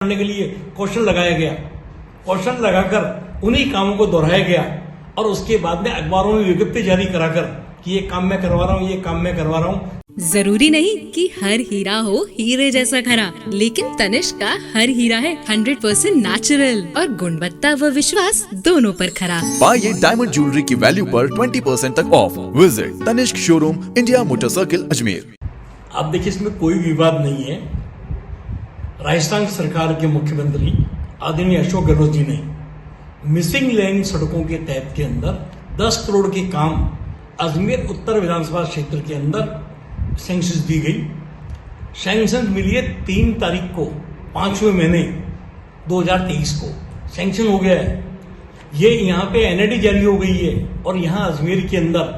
करने के लिए क्वेश्चन लगाया गया। क्वेश्चन लगाकर उन्हीं कामों को दोहराया गया और उसके बाद में अखबारों में विज्ञप्ति जारी कराकर कि ये काम मैं करवा रहा हूँ, ये काम मैं करवा रहा हूँ। जरूरी नहीं कि हर हीरा हो हीरे जैसा खरा, लेकिन तनिष्क का हर हीरा है 100% नेचुरल और गुणवत्ता व विश्वास दोनों पर खरा। पाइए डायमंड ज्वेलरी की वैल्यू पर 20% तक off. Visit Tanishq showroom, India motor circle, Ajmer. अब देखिए, इसमें कोई विवाद नहीं है। राजस्थान सरकार के मुख्यमंत्री आदरणीय अशोक गहलोत जी ने मिसिंग लेन सड़कों के तहत के अंदर 10 करोड़ के काम अजमेर उत्तर विधानसभा क्षेत्र के अंदर सैंक्शन दी गई। सैंक्शन मिली है 3 तारीख को 5वें महीने 2023 को सैंक्शन हो गया है। ये यहाँ पे एनआईडी जारी हो गई है और यहाँ अजमेर के अंदर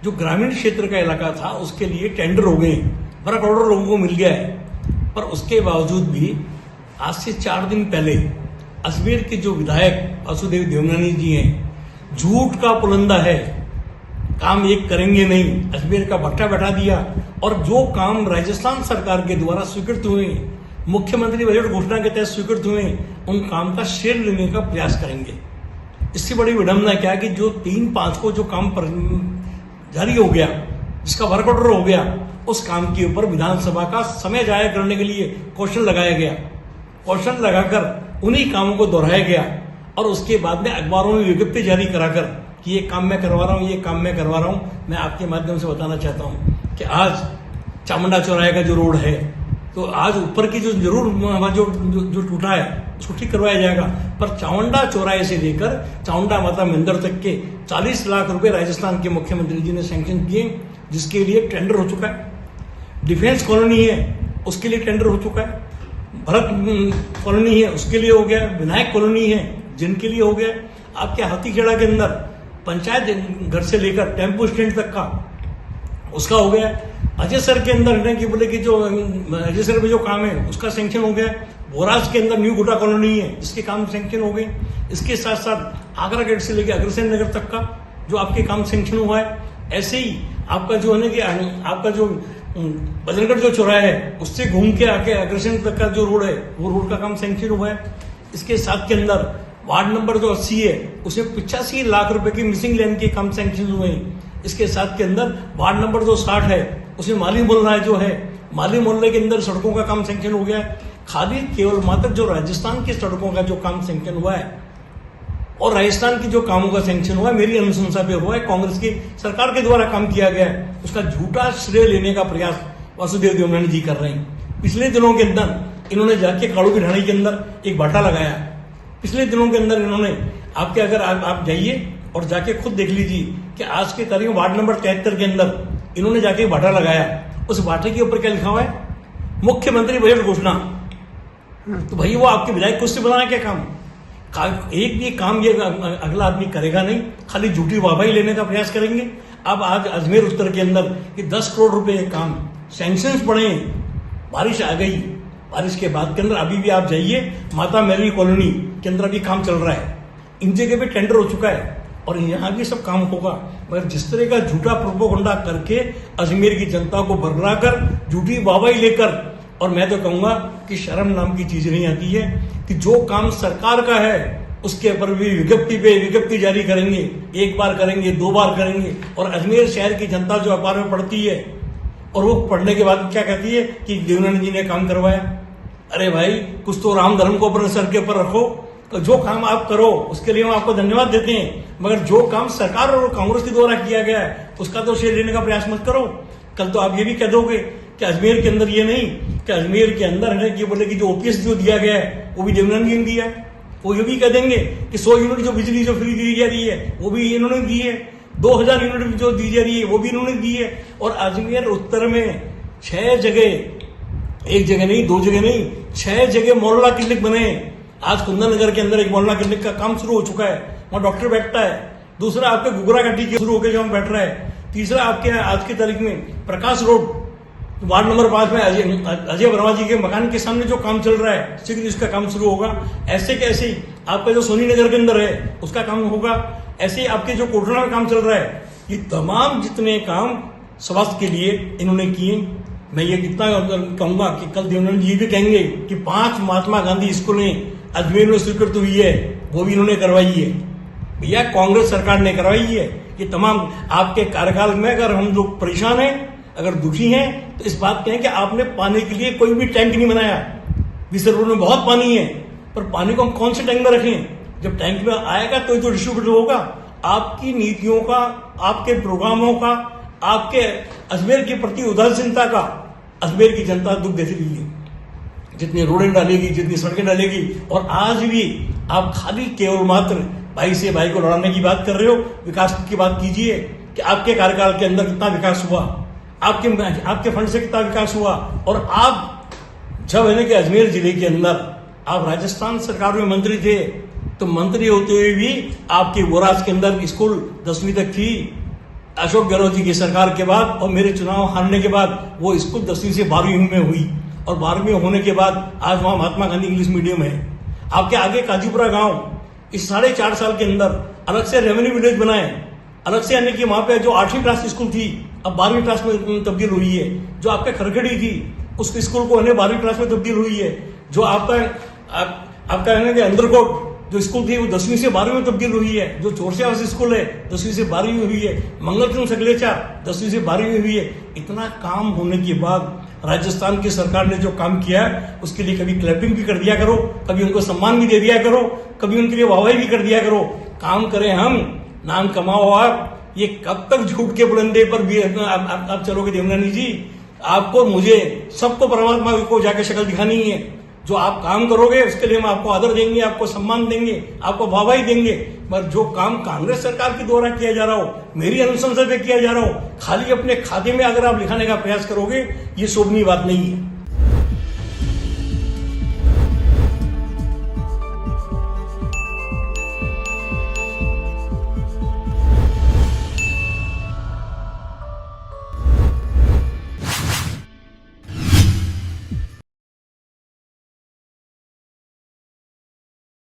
जो ग्रामीण क्षेत्र का इलाका था उसके लिए टेंडर हो गए, बड़ा करोड़ों लोगों को मिल गया है। पर उसके बावजूद भी आज से 4 दिन पहले अजमेर के जो विधायक वासुदेव देवनानी जी हैं, झूठ का पुलंदा है, काम एक करेंगे नहीं, अजमेर का भट्टा बैठा दिया और जो काम राजस्थान सरकार के द्वारा स्वीकृत हुए, मुख्यमंत्री बजट घोषणा के तहत स्वीकृत हुए, उन काम का श्रेय लेने का प्रयास करेंगे। इससे बड़ी विडंबना क्या कि जो 3-5 को जो काम पर जारी हो गया, जिसका वर्क ऑर्डर हो गया, उस काम के ऊपर विधानसभा का समय जाया करने के लिए क्वेश्चन लगाया गया। क्वेश्चन लगाकर उन्हीं कामों को दोहराया गया और उसके बाद में अखबारों में विज्ञप्ति जारी कराकर कि ये काम मैं करवा रहा हूँ, ये काम मैं करवा रहा हूँ। मैं आपके माध्यम से बताना चाहता हूँ कि आज चामुंडा चौराहे का जो रोड है, तो आज ऊपर की जो जरूर जो टूटा है उसको ठीक करवाया जाएगा, पर चामुंडा चौराहे से लेकर चामुंडा माता मंदिर तक के 40 लाख रुपए राजस्थान के मुख्यमंत्री जी ने सैंक्शन किए, जिसके लिए टेंडर हो चुका है। डिफेंस कॉलोनी है, उसके लिए टेंडर हो चुका है। भरत कॉलोनी है, उसके लिए हो गया। विनायक कॉलोनी है, जिनके लिए हो गया। आपके हाथीखेड़ा के अंदर पंचायत घर से लेकर टेम्पो स्टैंड तक का उसका हो गया। अजय सर के अंदर है कि बोले कि जो अजय सर में जो काम है उसका सैंक्शन हो गया। बोराज के अंदर न्यू गोटा कॉलोनी है, इसके काम सैंक्शन हो गए। इसके साथ साथ आगरा गेट से लेकर अग्रसेन नगर तक का जो आपके काम सैंक्शन हुआ है। ऐसे ही आपका जो है ना कि आपका जो बजरगढ़ जो चौराहा है उससे घूम के आके अग्रसेन तक का जो रोड है वो रोड का काम सैंक्शन हुआ है। इसके साथ के अंदर वार्ड नंबर जो 80 है उसमें 85 लाख रुपए की मिसिंग लेन के काम सैंक्शन हुए हैं। इसके साथ के अंदर वार्ड नंबर जो 60 है उसमें माली मोहल्ला जो है, माली मोहल्ले के अंदर सड़कों का काम सैंक्शन हो गया है। खाली केवल मात्र जो राजस्थान की सड़कों का जो काम सैंक्शन हुआ है और राजस्थान की जो कामों का सैंक्शन हुआ है, मेरी अनुशंसा पे हुआ है, कांग्रेस की सरकार के द्वारा काम किया गया है, उसका झूठा श्रेय लेने का प्रयास वासुदेव देवनानी जी कर रहे हैं। पिछले दिनों के अंदर इन्होंने जाके काड़ू की ढाणी के अंदर एक भाटा लगाया। पिछले दिनों के अंदर इन्होंने आपके अगर आप जाइए और जाके खुद देख लीजिए कि आज के तारीख में वार्ड नंबर 73 के अंदर इन्होंने जाके भाटा लगाया। उस भाटे के ऊपर क्या लिखा हुआ है? मुख्यमंत्री बजट घोषणा। तो भाई वो आपके विधायक को उससे बनाना क्या काम? एक भी काम ये अगला आदमी करेगा नहीं, खाली झूठी वाहवाही लेने का प्रयास करेंगे। अब आज अजमेर उत्तर के अंदर कि 10 करोड़ रुपए काम सैंक्शंस पड़े, बारिश आ गई, बारिश के बाद के अंदर अभी भी आप जाइए माता मैरी कॉलोनी के अंदर अभी काम चल रहा है। इन जगह पे टेंडर हो चुका है और यहाँ भी सब काम होगा। मगर जिस तरह का झूठा प्रोपोगंडा करके अजमेर की जनता को बरगला कर झूठी वाहवाही लेकर, और मैं तो कहूंगा कि शर्म नाम की चीज नहीं आती है कि जो काम सरकार का है उसके ऊपर भी विज्ञप्ति जारी करेंगे। 1 बार करेंगे, 2 बार करेंगे और अजमेर शहर की जनता जो अखबार में पढ़ती है और वो पढ़ने के बाद क्या कहती है कि देवनानी जी ने काम करवाया। अरे भाई, कुछ तो राम धर्म को अपने सर के ऊपर रखो। तो जो काम आप करो उसके लिए हम आपको धन्यवाद देते हैं, मगर जो काम सरकार और कांग्रेस के द्वारा किया गया है उसका तो श्रेय लेने का प्रयास मत करो। कल तो आप ये भी कह दोगे कि अजमेर के अंदर ये नहीं, कि अजमेर के अंदर है कि बोले कि जो ओपीएस जो दिया गया है वो भी देवनानी जी ने दिया है। वो ये भी कह देंगे कि 100 यूनिट जो बिजली जो फ्री दी जा रही है वो भी इन्होंने दी है। 2000 यूनिट जो दी जा रही है वो भी इन्होंने दी है। और अजमेर उत्तर में 6 जगह, 1 जगह नहीं, 2 जगह नहीं, 6 जगह मोहल्ला क्लिनिक बने। आज कुंदन नगर के अंदर एक मोहल्ला क्लिनिक का काम शुरू हो चुका है, वहां डॉक्टर बैठता है। दूसरा आपके गुगरा घाटी के शुरू होकर जो बैठ रहा है। तीसरा आपके आज की तारीख में प्रकाश रोड वार्ड नंबर 5 में अजय वर्मा जी के मकान के सामने जो काम चल रहा है, शीघ्र इसका काम शुरू होगा। ऐसे कैसे ही आपका जो सोनी नगर के अंदर है उसका काम होगा। ऐसे ही आपके जो कोटला में काम चल रहा है, ये तमाम जितने काम स्वास्थ्य के लिए इन्होंने किए। मैं ये कितना कहूंगा कि कल देवेंद्र जी भी कहेंगे कि 5 महात्मा गांधी स्कूलें अजमेर में स्वीकृत हुई है, वो भी इन्होंने करवाई है। भैया कांग्रेस सरकार ने करवाई है। ये तमाम आपके कार्यकाल में अगर हम लोग परेशान हैं, अगर दुखी हैं, तो इस बात के हैं कि आपने पानी के लिए कोई भी टैंक नहीं बनाया। बिसरपुर में बहुत पानी है, पर पानी को हम कौन से टैंक में रखें? जब टैंक में आएगा तो जो डिस्ट्रीब्यूट होगा। आपकी नीतियों का, आपके प्रोग्रामों का, आपके अजमेर के प्रति उदासीनता का अजमेर की जनता दुख देती रही है। जितनी रोडें डालेगी, जितनी सड़कें डालेगी, और आज भी आप खाली केवल मात्र भाई से भाई को लड़ाने की बात कर रहे हो। विकास की बात कीजिए कि आपके कार्यकाल के अंदर कितना विकास हुआ, आपके फंड से कितना विकास हुआ। और आप जब है ना कि अजमेर जिले के अंदर आप राजस्थान सरकार में मंत्री थे, तो मंत्री होते हुए भी आपके वोराज के अंदर स्कूल 10वीं तक थी। अशोक गहलोत जी की सरकार के बाद और मेरे चुनाव हारने के बाद वो स्कूल 10वीं से 12वीं में हुई, और 12वीं होने के बाद आज वहां महात्मा गांधी इंग्लिश मीडियम है। आपके आगे काजूपुरा गांव इस 4.5 साल के अंदर अलग से रेवेन्यू विलेज बनाए, अलग से, यानी कि वहां पे जो 8वीं क्लास स्कूल थी अब 12वीं क्लास में तब्दील हुई है। जो आपके खरखड़ी थी उस स्कूल को 12वीं क्लास में तब्दील हुई है। जो आपका है ना कि अंदरकोट जो स्कूल थी वो 10वीं से 12वीं में तब्दील हुई है। जो चोरसियावास स्कूल है 10वीं से 12वीं में हुई है। मंगलचंद सगलेचा 10वीं से 12वीं में हुई है। इतना काम होने के बाद राजस्थान की सरकार ने जो काम किया उसके लिए कभी क्लैपिंग भी कर दिया करो, कभी उनको सम्मान भी दे दिया करो, कभी उनके लिए वाहवाही भी कर दिया करो। काम करें हम, नाम कमाओ आप। ये कब तक झूठ के बुलंदे पर भी आप चलोगे देवनानी जी? आपको, मुझे, सबको परमात्मा को जाके शक्ल दिखानी है। जो आप काम करोगे उसके लिए हम आपको आदर देंगे, आपको सम्मान देंगे, आपको वाहवाही देंगे। पर जो काम कांग्रेस सरकार के द्वारा किया जा रहा हो, मेरी अनुशंसा पे किया जा रहा हो, खाली अपने खाते में अगर आप लिखाने का प्रयास करोगे, ये शोभनीय बात नहीं है।